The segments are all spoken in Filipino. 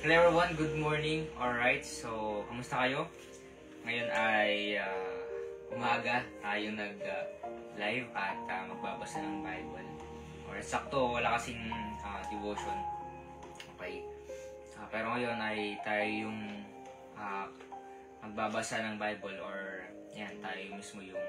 Hello everyone, good morning. Alright, so kamusta kayo? Ngayon ay umaga tayo nag-live at magbabasa ng Bible. Or sakto, wala kasing devotion. Okay. Pero ngayon ay tayo yung magbabasa ng Bible or yan, tayo mismo yung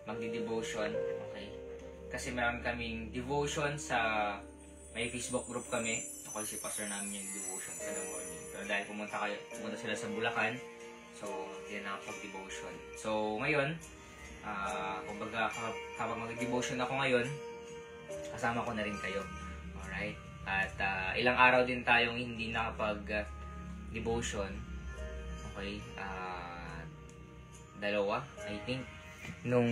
magdi-devotion. Okay. Kasi meron kaming devotion sa may Facebook group kami. Ako si pastor namin yung devotion sa morning. Pero dahil pumunta sila sa Bulacan, so hindi na nakapag-devotion. So ngayon, kumbaga kapag mag-devotion ako ngayon, kasama ko na rin kayo. Alright? At ilang araw din tayong hindi nakapag-devotion. Okay? Dalawa, I think. Nung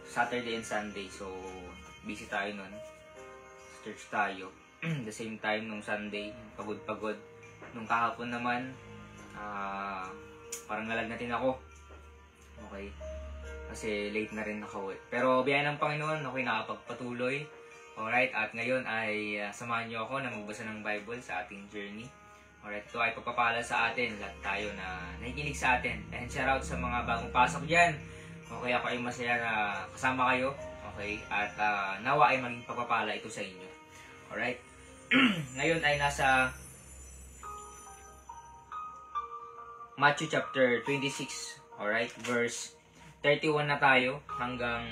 Saturday and Sunday. So, busy tayo nun. Church tayo. The same time nung Sunday, pagod-pagod. Nung kahapon naman, parang nalagnatin ako. Okay? Kasi late na rin ako. Pero biyaya ng Panginoon, ako'y nakapagpatuloy. Alright? At ngayon ay samahan niyo ako na magbasa ng Bible sa ating journey. Alright? Ito ay pagpapala sa atin. Lahat tayo na nakikinig sa atin. And shout out sa mga bagong pasok dyan. Okay, ako ay masaya na kasama kayo. Okay? At nawa ay maging pagpapala ito sa inyo. Alright? Ngayon ay nasa Matthew chapter 26. Alright? Verse 31 na tayo hanggang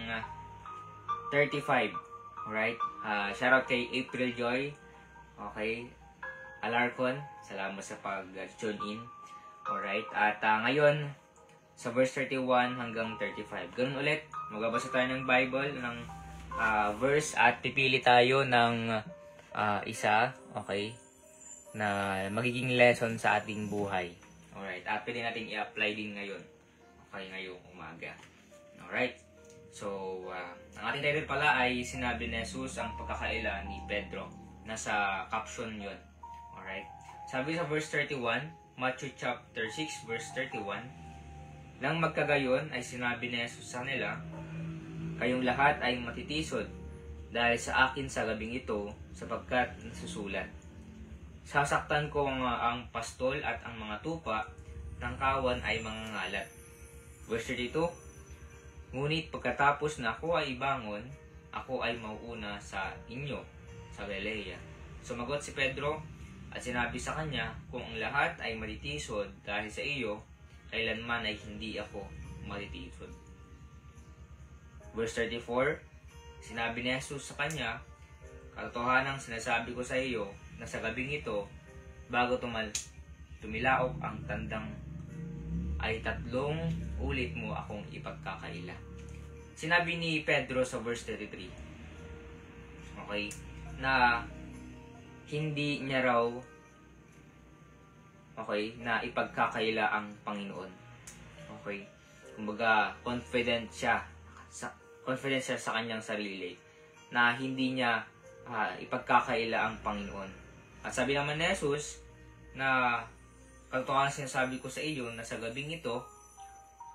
35. Alright? Shout out kay April Joy. Okay? Alarcon. Salamat sa pag-tune in. Alright? At ngayon, sa verse 31 hanggang 35. Ganun ulit. Magbabasa tayo ng Bible, ng verse at pipili tayo ng isa, okay, na magiging lesson sa ating buhay. Alright, at pwede natin i-apply din ngayon. Okay, ngayong umaga. Alright, so, ang ating title pala ay sinabi ni Jesus ang pagkakaila ni Pedro. Nasa caption yun. Alright, sabi sa verse 31, Matthew chapter 6, verse 31, nang magkagayon ay sinabi ni Jesus sa kanila, kayong lahat ay matitisod dahil sa akin sa gabing ito, sapagkat nasusulat. Sasaktan ko ang pastol at ang mga tupa, ng kawan ay mangangalat. Verse 32, ngunit pagkatapos na ako ay ibangon, ako ay mauuna sa inyo, sa Galilea. Sumagot si Pedro at sinabi sa kanya, kung ang lahat ay matitisod dahil sa iyo, kailanman ay hindi ako matitisod. Verse 34, sinabi ni Jesus sa kanya, katotohanang sinasabi ko sa iyo na sa gabing ito, bago tumilaok ang tandang, ay 3 ulit mo akong ipagkakaila. Sinabi ni Pedro sa verse 33, okay, na hindi niya raw, okay, na ipagkakaila ang Panginoon. Okay, kumbaga confident siya sa kanyang sarili na hindi niya ipagkakaila ang Panginoon. At sabi naman ni Jesus na katotohanan sinasabi ko sa iyo na sa gabing ito,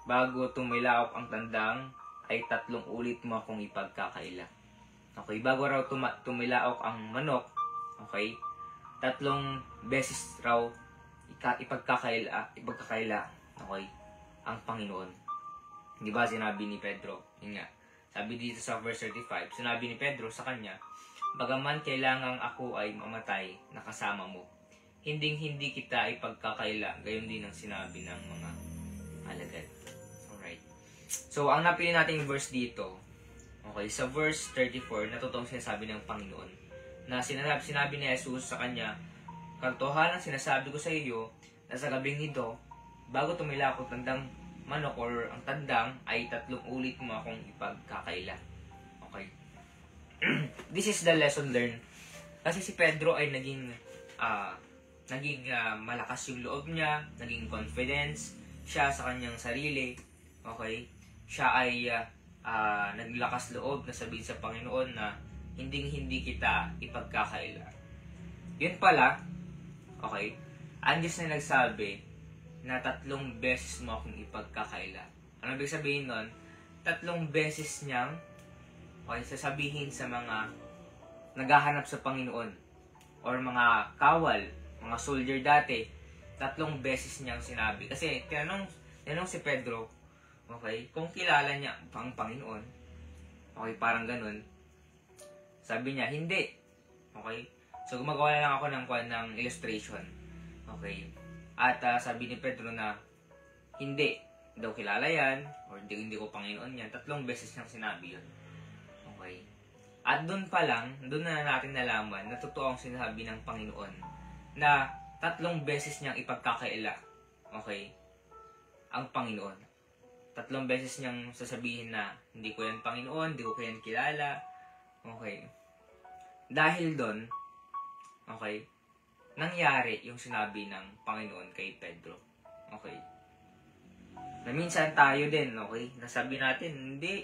bago tumilaok ang tandang, ay 3 ulit mo akong ipagkakaila. Okay, bago raw tumilaok ang manok, okay, 3 beses raw ipagkakaila, okay, ang Panginoon. Di ba sinabi ni Pedro? Yun nga. Sabi dito sa verse 35, sinabi ni Pedro sa kanya, bagaman kailangang ako ay mamatay na kasama mo, hindi kita ipagkakaila, gayon din ang sinabi ng mga alagad. Alright. So, ang napili nating verse dito, okay, sa verse 34, natutong sinasabi ng Panginoon, na sinabi ni Jesus sa kanya, katotohanan sinasabi ko sa iyo, na sa gabing ito, bago tumilakot tandang manok or ang tandang, ay 3 ulit mo akong ipagkakaila. Okay. This is the lesson learned. Kasi si Pedro ay naging malakas yung loob niya, naging confidence siya sa kanyang sarili. Okay. Siya ay naglakas loob na sabihin sa Panginoon na hindi kita ipagkakaila. Yun pala, okay, ang Diyos na nagsabi na 3 beses mo akong ipagkakaila. Ano ibig sabihin nun? 3 beses niyang, okay, sasabihin sa mga naghahanap sa Panginoon or mga kawal, mga soldier dati, 3 beses niyang sinabi. Kasi tinanong si Pedro, okay, kung kilala niya ang Panginoon, okay, parang ganun. Sabi niya, hindi. Okay? So, gumagawa na lang ako ng illustration. Okay? At sabi ni Pedro na, hindi daw kilala yan, or hindi ko Panginoon yan. 3 beses niyang sinabi yun. Okay? At doon pa lang, doon na natin nalaman na totoo ang sinabi ng Panginoon na 3 beses niyang ipagkakaila. Okay? Ang Panginoon. 3 beses niyang sasabihin na hindi ko yan Panginoon, hindi ko yan kilala. Okay? Dahil doon, okay, nangyari yung sinabi ng Panginoon kay Pedro. Okay? Na minsan tayo din, okay, nasabi natin, hindi,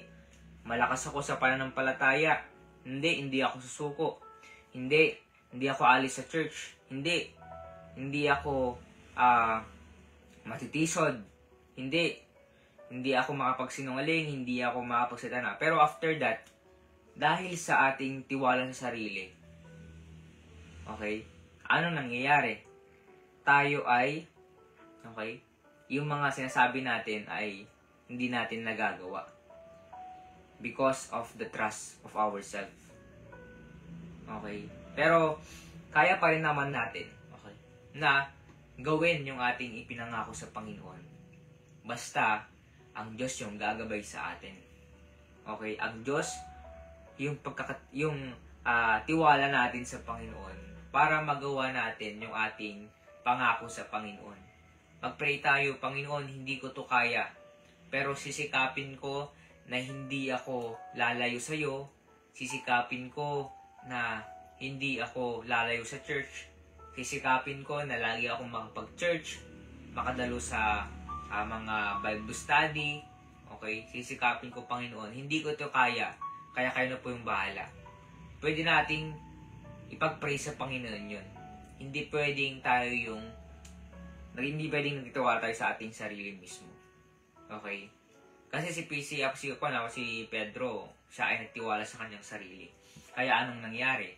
malakas ako sa pananampalataya. Hindi ako susuko. Hindi ako alis sa church. Hindi ako matitisod. Hindi ako makapagsinungaling, hindi ako makapagsitana. Pero after that, dahil sa ating tiwala sa sarili, okay, ano nangyayari? Tayo ay, okay, yung mga sinasabi natin ay hindi natin nagagawa. Because of the trust of ourselves. Okay? Pero, kaya pa rin naman natin, okay, na gawin yung ating ipinangako sa Panginoon. Basta, ang Diyos yung gagabay sa atin. Okay? Ang Diyos, yung tiwala natin sa Panginoon para magawa natin yung ating pangako sa Panginoon. Mag-pray tayo, Panginoon, hindi ko to kaya. Pero sisikapin ko na hindi ako lalayo sa iyo, sisikapin ko na hindi ako lalayo sa church, sisikapin ko na lagi akong makapag-church, makadalo sa mga Bible study, okay? Sisikapin ko, Panginoon, hindi ko ito kaya kayo na po yung bahala. Pwede nating ipag-pray sa Panginoon yun. Hindi pwedeng nagtitiwala tayo sa ating sarili mismo. Okay? Kasi si Pedro, siya ay nagtiwala sa kanyang sarili. Kaya anong nangyari?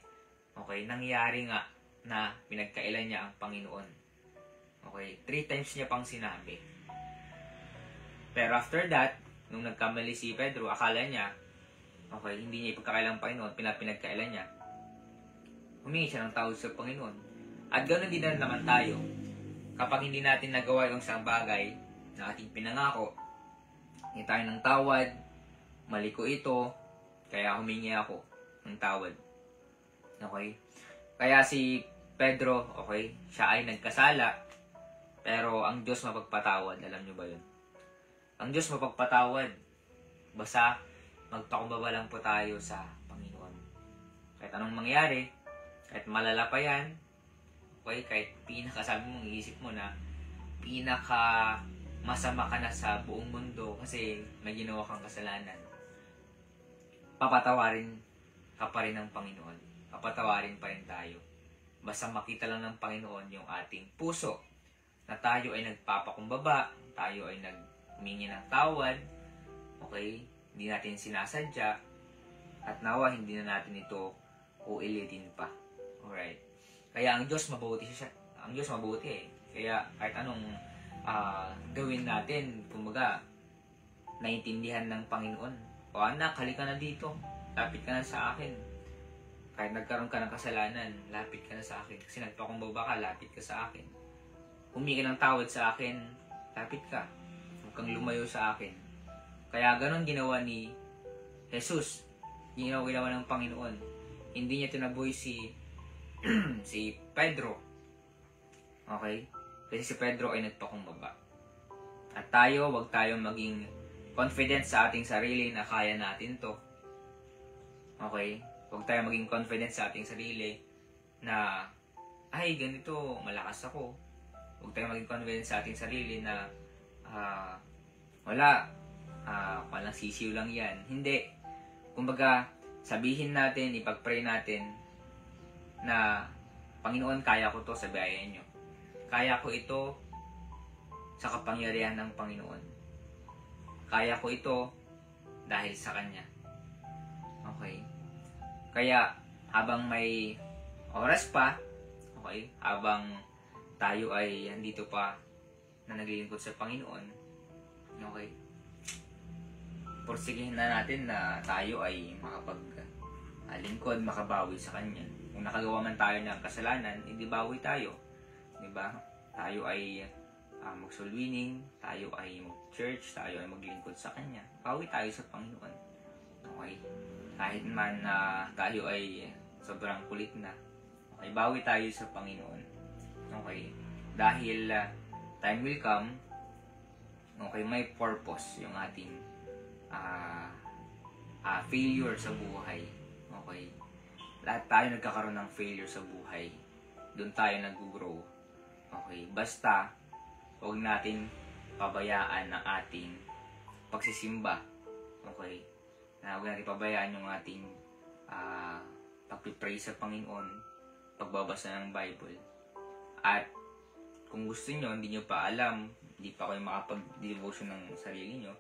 Okay, nangyari nga na pinagkailan niya ang Panginoon. Okay, 3 times niya pang sinabi. Pero after that, nung nagkamali si Pedro, akala niya, okay, hindi niya ipagkakailan ang Panginoon, pinagkailan niya. Humingi siya ng tawad sa Panginoon. At ganoon din na naman tayo. Kapag hindi natin nagawa yung isang bagay na ating pinangako, hingi tayo ng tawad, mali ko ito, kaya humingi ako ng tawad. Okay? Kaya si Pedro, okay, siya ay nagkasala, pero ang Diyos mapagpatawad. Alam nyo ba yun? Ang Diyos mapagpatawad. Basta magpakumbaba lang po tayo sa Panginoon. Kahit anong mangyari, kahit malala pa yan, okay, kahit sabi mo, iisip mo na masama ka na sa buong mundo kasi may ginawa kang kasalanan, papatawarin ka pa rin ng Panginoon. Papatawarin pa rin tayo. Basta makita lang ng Panginoon yung ating puso na tayo ay nagpapakumbaba, tayo ay naghumingi ng tawad, okay? Hindi natin sinasadya, at nawa hindi na natin ito uilitin pa. Alright? Kaya ang Diyos mabuti siya. Ang Diyos mabuti eh. Kaya kahit anong gawin natin, kumbaga, naiintindihan ng Panginoon. O anak, halika na dito. Lapit ka na sa akin. Kahit nagkaroon ka ng kasalanan, lapit ka na sa akin. Kasi nagpakumbaba ka, lapit ka sa akin. Humingi ka ng tawad sa akin, lapit ka. Huwag kang lumayo sa akin. Kaya ganon ginawa ni Jesus. Ginawa ng Panginoon. Hindi niya tinaboy si Pedro. Okay? Kasi si Pedro ay nagpakumbaba. At tayo, wag tayong maging confident sa ating sarili na kaya natin to. Okay? Huwag tayong maging confident sa ating sarili na, ay, ganito, malakas ako. Huwag tayong maging confident sa ating sarili na, walang sisiw lang yan. Hindi. Kumbaga, sabihin natin, ipag-pray natin na, Panginoon, kaya ko to, sabihin nyo. Kaya ko ito sa kapangyarihan ng Panginoon. Kaya ko ito dahil sa Kanya. Okay? Kaya, habang may oras pa, Okay? Habang tayo ay andito pa na naglilingkod sa Panginoon, okay? Porsigihin na natin na tayo ay makapaglingkod, makabawi sa Kanya. Kung nakagawa man tayo ng kasalanan, hindi bawi tayo. Diba? Tayo ay mag-soul winning, tayo ay mag-church, tayo ay maglingkod sa Kanya. Bawi tayo sa Panginoon. Okay? Kahit man tayo ay sobrang kulit na, okay, bawi tayo sa Panginoon. Okay? Dahil time will come, okay, may purpose yung ating failure sa buhay. Okay? Lahat tayo nagkakaroon ng failure sa buhay. Doon tayo nag-grow. Okay? Basta, huwag natin pabayaan ang ating pagsisimba. Okay? Huwag natin pabayaan yung ating pagpipray sa Panginoon, pagbabasa ng Bible. At kung gusto nyo, hindi nyo pa alam, hindi pa kayo makapag-devotion ng sarili nyo,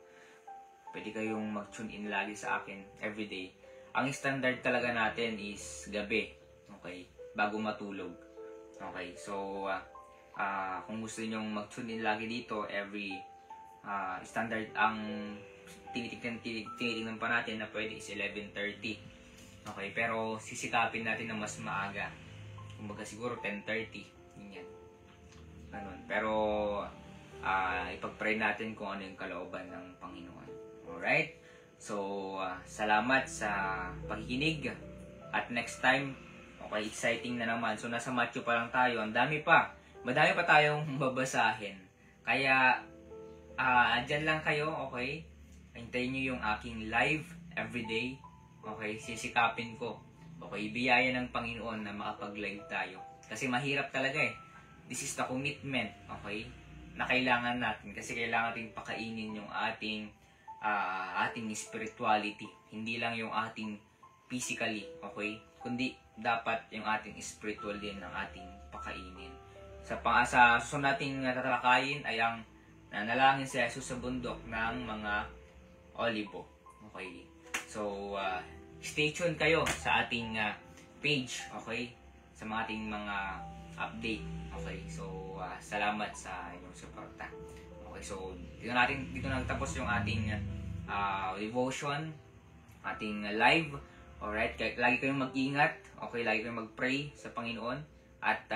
pwede kayong mag-tune in lagi sa akin everyday. Ang standard talaga natin is gabi, okay, bago matulog. Okay, so kung gusto nyo mag-tune in lagi dito, every standard, ang tinitignan pa natin na pwede is 11:30. Okay, pero sisikapin natin na mas maaga. Kumbaga siguro 10:30. Ganyan. Ganun. Pero ipag-pray natin kung ano yung kalooban ng Panginoon. Alright? So, salamat sa pakikinig. At next time, okay, exciting na naman. So, nasa Matthew pa lang tayo. Ang dami pa. Madami pa tayong babasahin. Kaya, andyan lang kayo, okay? Hintayin nyo yung aking live everyday. Okay? Sisikapin ko. Okay? Biyaya ng Panginoon na makapag-live tayo. Kasi mahirap talaga eh. This is the commitment, okay, na kailangan natin. Kasi kailangan natin pakainin yung ating spirituality. Hindi lang yung ating physically, okay? Kundi dapat yung ating spiritual din ng ating pakainin. Sa susunod nating tatalakayin ay ang nanalangin si Jesus sa bundok ng mga olibo. Okay? So, stay tuned kayo sa ating page, okay? Sa mga ating mga update. Okay, so salamat sa inyong suporta. Okay, so dito nagtapos yung ating devotion, ating live. Alright, lagi kayong mag-ingat. Okay, lagi kayong mag-pray sa Panginoon. At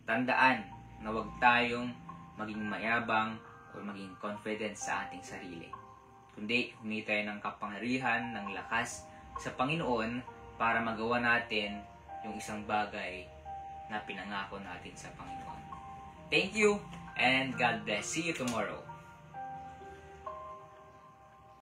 tandaan na huwag tayong maging mayabang o maging confident sa ating sarili. Kundi humingi tayo ng kapangyarihan, ng lakas sa Panginoon para magawa natin yung isang bagay na pinangako natin sa Panginoon. Thank you and God bless. See you tomorrow.